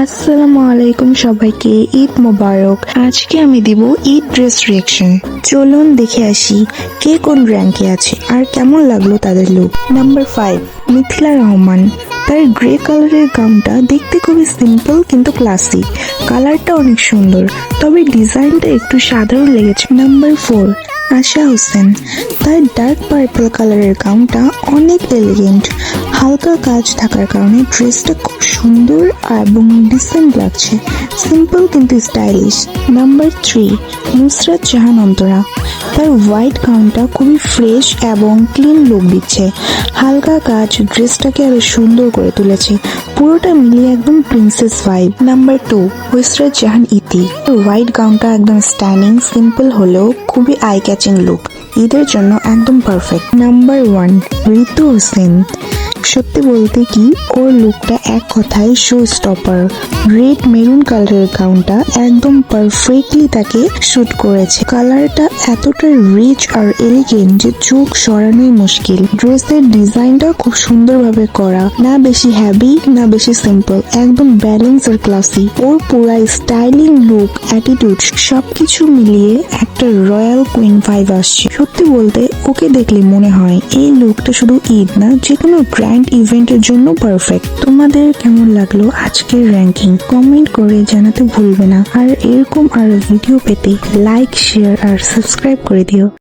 আসসালামু আলাইকুম সবাইকে, ঈদ মোবারক। আজকে আমি দিব ঈদ ড্রেস রিঅ্যাকশন। চলুন দেখে আসি কে কোন র্যাঙ্কে আছে আর কেমন লাগলো তাদের লুক। নাম্বার 5, মিথিলা রহমান। তার গ্রে কালারের গাউনটা দেখতে খুবই সিম্পল কিন্তু ক্লাসিক। কালারটা অনেক সুন্দর, তবে ডিজাইনটা একটু সাধারণ লেগেছে। নাম্বার 4, আশা হোসেন। তার ডার্ক পার্পল কালারের গাউনটা অনেক এলিগেন্ট। হালকা কাজ থাকার কারণে ড্রেসটা খুব সুন্দর এবং ডিসেন্ট লাগছে, সিম্পল কিন্তু স্টাইলিশ। নাম্বার 3, নুসরাত জাহান অন্তরা। তার হোয়াইট গাউনটা খুবই ফ্রেশ এবং ক্লিন লুক দিচ্ছে। হালকা কাজ ড্রেসটাকে আরো সুন্দর করে তুলেছে, পুরোটা মিলিয়ে একদম princess vibe. Number 2, Nusrat Jahan ইতি। হোয়াইট গাউনটা একদম স্ট্যান্ডিং, সিম্পল হলেও খুবই আই ক্যাচিং লুক, ঈদের জন্য একদম পারফেক্ট। নাম্বার 1, ঋতু হোসেন। সত্যি বলতে কি, ওর লুকটা এক কথায় শো স্টপার। রেড মেরুন কালারের গাউনটা একদম পারফেক্টলি তাকে শুট করেছে। কালারটা এতটা রিচ আর এলিগেন্ট যে চোখ সরানোই মুশকিল। ড্রেসের ডিজাইনটা খুব সুন্দরভাবে করা, না বেশি হ্যাভি না বেশি সিম্পল, একদম ব্যালেন্স আর ক্লাসি। ওর পুরা স্টাইলিং লুক, অ্যাটিটিউড সবকিছু মিলিয়ে একটা রয়্যাল কুইন ভাইব আসছে। সত্যি বলতে ওকে দেখলে মনে হয় এই লুকটা শুধু ঈদ না, যে কোনো গ্র্যান্ড ইভেন্টের জন্য পারফেক্ট। তোমাদের কেমন লাগলো আজকের র্যাঙ্কিং কমেন্ট করে জানাতে ভুলবে না। আর এরকম আরো ভিডিও পেতে লাইক, শেয়ার আর সাবস্ক্রাইব করে দিও।